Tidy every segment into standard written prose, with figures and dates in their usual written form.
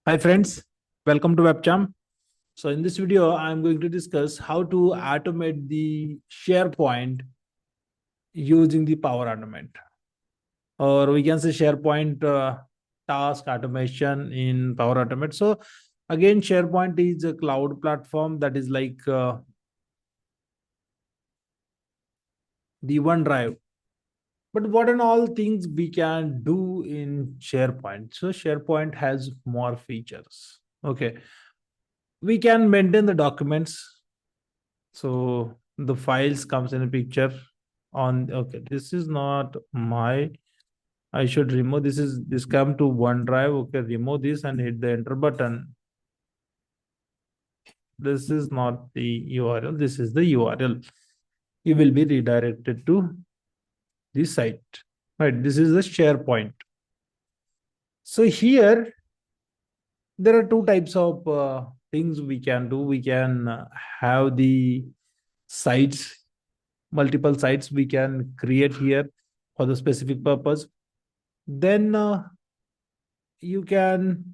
Hi friends, welcome to WebCham. So in this video, I'm going to discuss how to automate the SharePoint using the Power Automate, or we can say SharePoint task automation in Power Automate. So again, SharePoint is a cloud platform that is like the OneDrive. But what and all things we can do in SharePoint? So SharePoint has more features. Okay, we can maintain the documents. So the files comes in a picture on. Okay, this is not my. I should remove this come to OneDrive. Okay, remove this and hit the enter button. This is not the URL. This is the URL. You will be redirected to this site. Right. This is the SharePoint. So here there are two types of things we can do. We can have the sites, multiple sites we can create here for the specific purpose. Then you can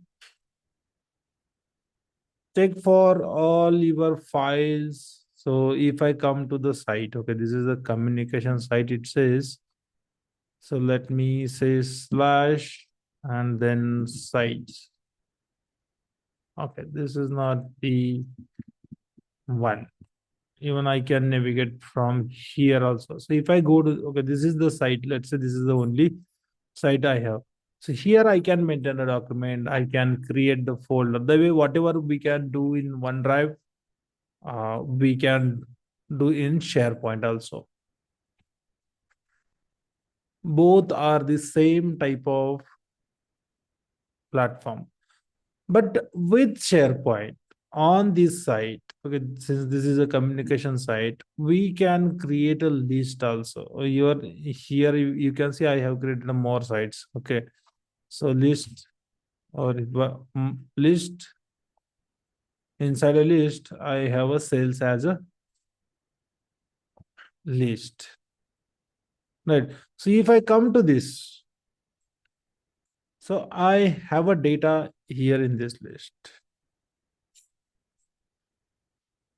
check for all your files. So if I come to the site, okay, this is the communication site, it says. So let me say slash and then sites. Okay, this is not the one. Even I can navigate from here also. So if I go to, okay, this is the site. Let's say this is the only site I have. So here I can maintain a document. I can create the folder. The way whatever we can do in OneDrive, we can do in SharePoint also. Both are the same type of platform. But with SharePoint on this site, okay, since this is a communication site, we can create a list also. You're here, you can see I have created more sites. Okay. So list or list, inside a list, I have a sales as a list. Right. So if I come to this, so I have a data here in this list.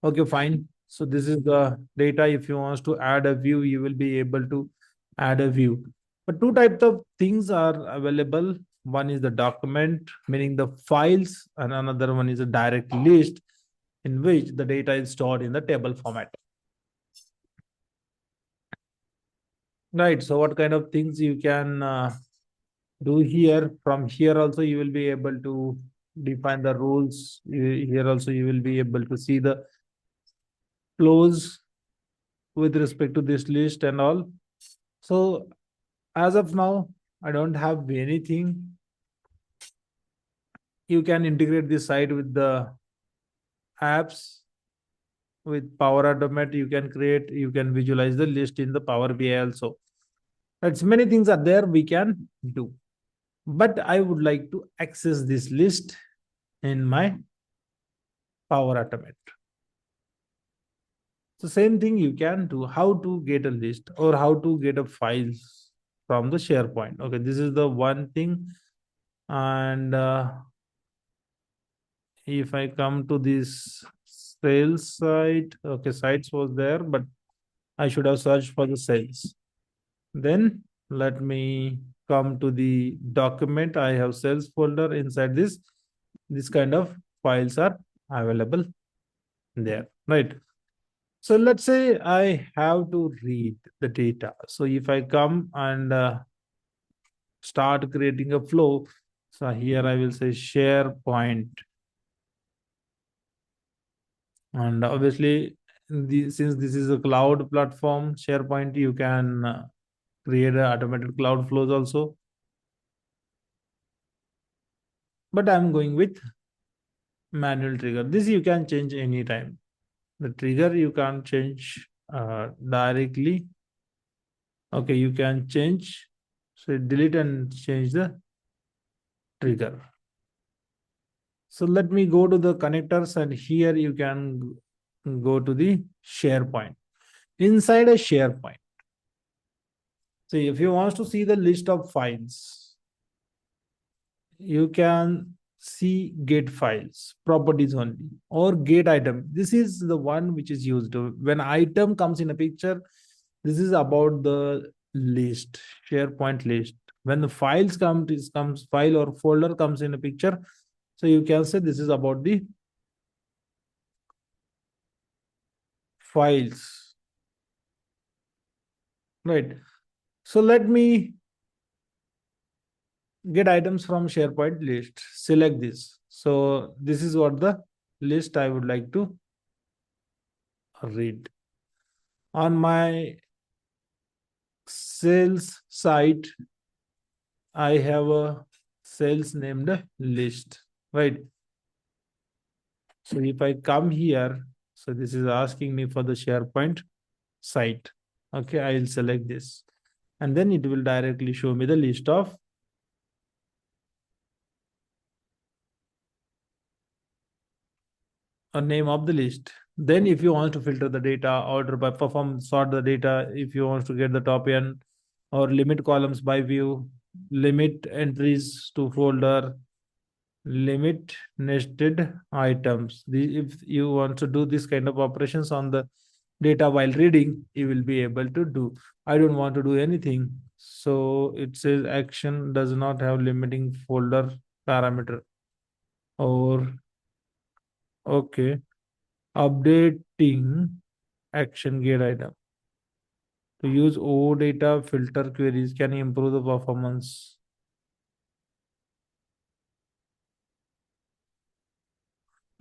Okay, fine. So this is the data. If you want to add a view, you will be able to add a view. But two types of things are available. One is the document, meaning the files, and another one is a direct list in which the data is stored in the table format. Right. So what kind of things you can do here? From here also, you will be able to define the rules. Here also, you will be able to see the flows with respect to this list and all. So as of now, I don't have anything. You can integrate this site with the apps. With Power Automate, you can create, you can visualize the list in the Power BI also. That's many things are there we can do. But I would like to access this list in my Power Automate. So same thing you can do. How to get a list or how to get a files from the SharePoint. Okay, this is the one thing. And if I come to this sales site, okay, sites was there, but I should have searched for the sales. Then let me come to the document. I have sales folder inside this. This kind of files are available there, right? So let's say I have to read the data. So if I come and start creating a flow, so here I will say SharePoint. And obviously, since this is a cloud platform, SharePoint, you can create automated cloud flows also. But I'm going with manual trigger. This you can change anytime. The trigger you can't change directly. Okay, you can change. So delete and change the trigger. So let me go to the connectors, and here you can go to the SharePoint. Inside a SharePoint, see if you want to see the list of files, you can see get files, properties only, or get item. This is the one which is used when item comes in a picture. This is about the list, SharePoint list. When the files comes file or folder comes in a picture, so you can say this is about the files, right? So let me get items from SharePoint list. Select this. So this is what the list I would like to read. On my sales site, I have a sales named list, right? So if I come here, so this is asking me for the SharePoint site. Okay, I'll select this. And then it will directly show me the list of a name of the list. Then if you want to filter the data, order by perform, sort the data, if you want to get the top end or limit columns by view, limit entries to folder, limit nested items. If you want to do this kind of operations on the data while reading, you will be able to do. I don't want to do anything. So it says action does not have limiting folder parameter, or okay, updating action get item. To use O data filter queries can improve the performance.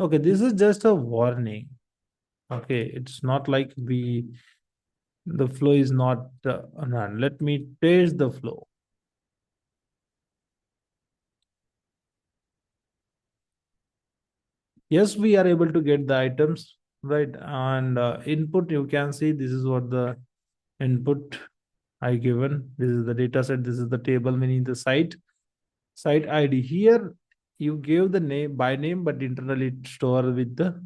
Okay, this is just a warning. Okay, it's not like the flow is not run. Let me test the flow. Yes, we are able to get the items, right? And input, you can see this is what the input I given. This is the data set. This is the table, meaning the site ID. Here you gave the name by name, but internally it store with the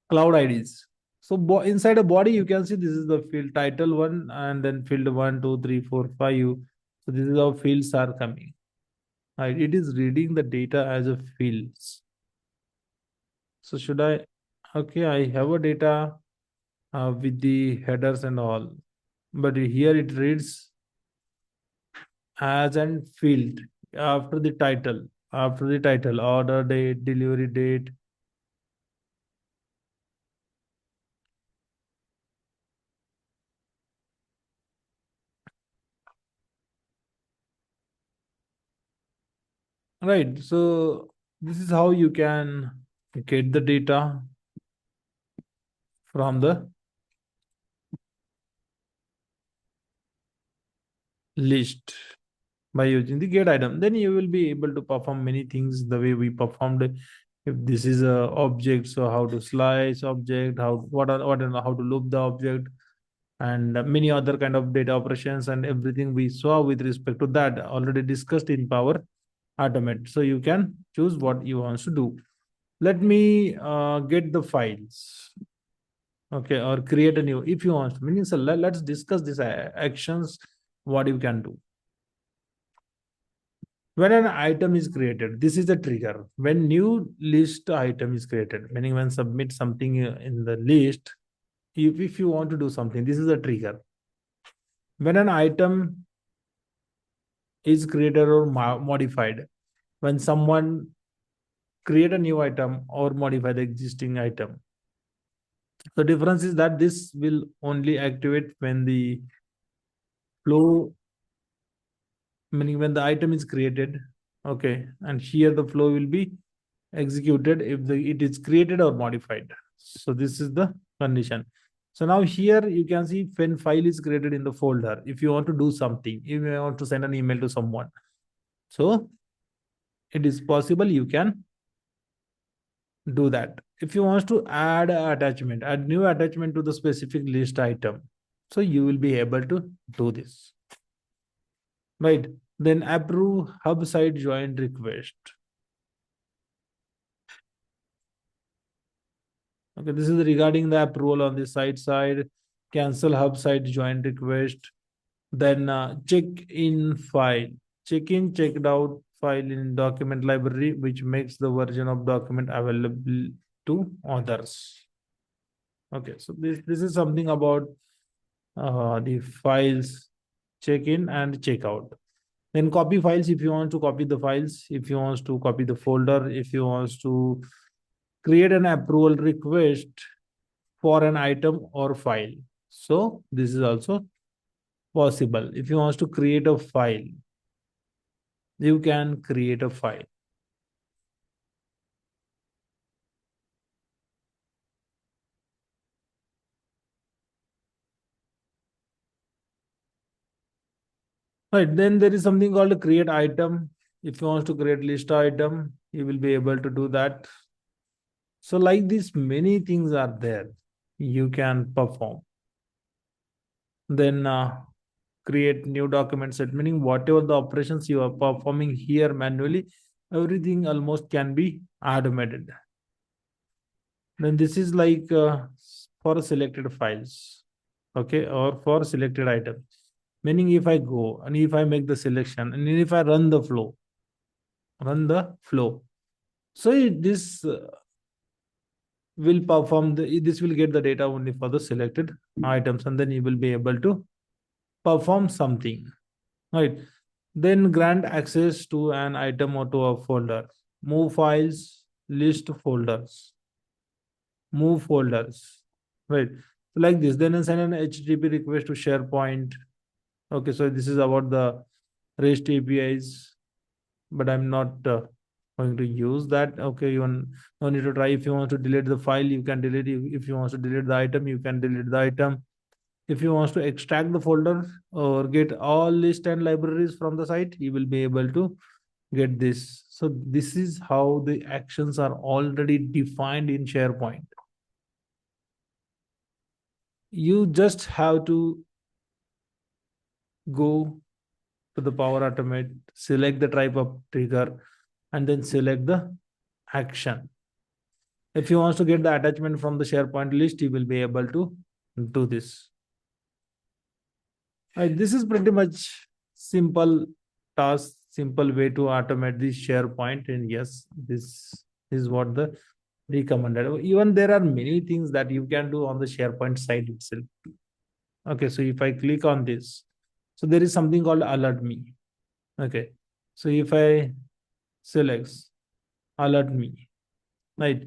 cloud IDs. So inside a body, you can see this is the field title one, and then field 1, 2, 3, 4, 5. So this is how fields are coming. Right? It is reading the data as a fields. So should I? Okay, I have a data with the headers and all, but here it reads as an field after the title, order date, delivery date. Right. So this is how you can get the data from the list by using the get item. Then you will be able to perform many things the way we performed. If this is a object, so how to slice object, how to loop the object, and many other kind of data operations, and everything we saw with respect to that already discussed in Power Automate. So you can choose what you want to do. Let me get the files. Okay, or create a new if you want. Meaning, so let's discuss these actions. What you can do when an item is created. This is the trigger. When new list item is created, meaning when submit something in the list. If you want to do something, this is a trigger. When an item is created or modified, when someone create a new item or modify the existing item. The difference is that this will only activate when the flow, meaning when the item is created. Okay, and here the flow will be executed if it is created or modified. So this is the condition. So now here you can see when file is created in the folder. If you want to do something, if you want to send an email to someone, so it is possible you can do that. If you want to add attachment, add new attachment to the specific list item, so you will be able to do this, right? Then approve hub site join request. Okay, this is regarding the approval on the site side. Cancel hub site join request. Then check in file, check in checked out file in document library, which makes the version of document available to others. Okay, so this is something about the files check in and check out. Then copy files, if you want to copy the files, if you want to copy the folder, if you want to create an approval request for an item or file. So this is also possible. If you want to create a file, you can create a file. Right, then there is something called a create item. If you want to create list item, you will be able to do that. So like this, many things are there you can perform. Then create new document set, meaning whatever the operations you are performing here manually, everything almost can be automated. Then this is like for selected files, okay, or for selected items. Meaning if I go and if I make the selection and if I run the flow. So this will perform this will get the data only for the selected items, and then you will be able to perform something, right? Then grant access to an item or to a folder, move files, list folders, move folders, right? Like this. Then send an HTTP request to SharePoint. Okay, so this is about the REST APIs, but I'm not going to use that. Okay, no need to try. If you want to delete the file, you can delete it. If you want to delete the item, you can delete the item. If you want to extract the folder or get all list and libraries from the site, you will be able to get this. So this is how the actions are already defined in SharePoint. You just have to go to the Power Automate, select the type of trigger, and then select the action. If you want to get the attachment from the SharePoint list, you will be able to do this. Right, this is pretty much simple task, simple way to automate this SharePoint. And yes, this is what the recommended. Even there are many things that you can do on the SharePoint site itself. Okay, so if I click on this, so there is something called alert me. Okay, so if I select alert me, right?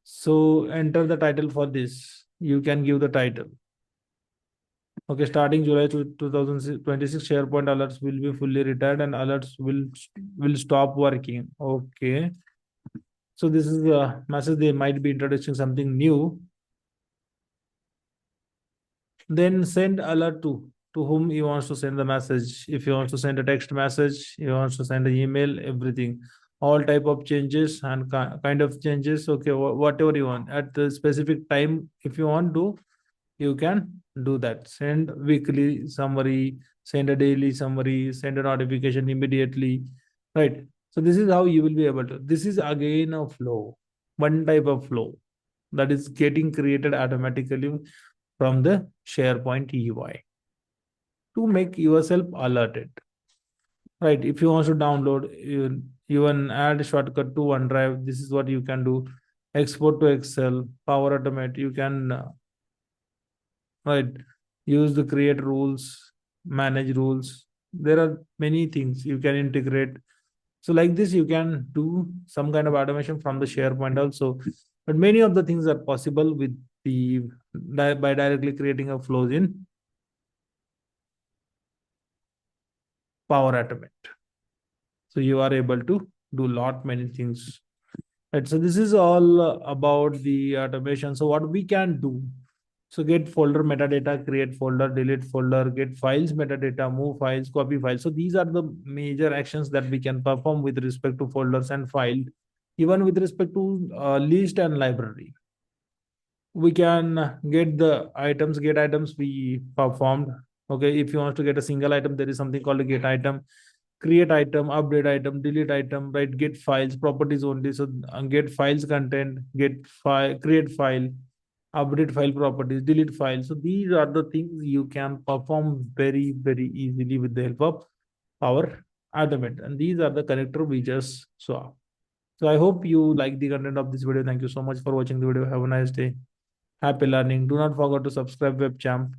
So enter the title for this. You can give the title. Okay, starting July 2026, SharePoint alerts will be fully retired and alerts will stop working. Okay. So this is a message they might be introducing something new. Then send alert to whom you want to send the message. If you want to send a text message, you want to send an email, everything. All type of changes and kind of changes. Okay, whatever you want. At the specific time, if you want to, you can do that. Send weekly summary, send a daily summary, send a notification immediately, right? So this is how you will be able to. This is again a flow, one type of flow that is getting created automatically from the SharePoint UI to make yourself alerted, right? If you want to download, you can add shortcut to OneDrive. This is what you can do. Export to Excel, Power Automate. You can right, use the create rules, manage rules. There are many things you can integrate. So like this, you can do some kind of automation from the SharePoint also. But many of the things are possible with the by directly creating a flows in Power Automate. So you are able to do lot many things. Right. So this is all about the automation. So what we can do. So get folder metadata, create folder, delete folder, get files metadata, move files, copy files. So these are the major actions that we can perform with respect to folders and file, even with respect to list and library. We can get items we performed. Okay, if you want to get a single item, there is something called a get item, create item, update item, delete item, right? Get files, properties only. So get files content, get file, create file, update file properties, delete file. So these are the things you can perform very, very easily with the help of Power automate. And these are the connector we just saw. So I hope you like the content of this video. Thank you so much for watching the video. Have a nice day. Happy learning. Do not forget to subscribe webcam.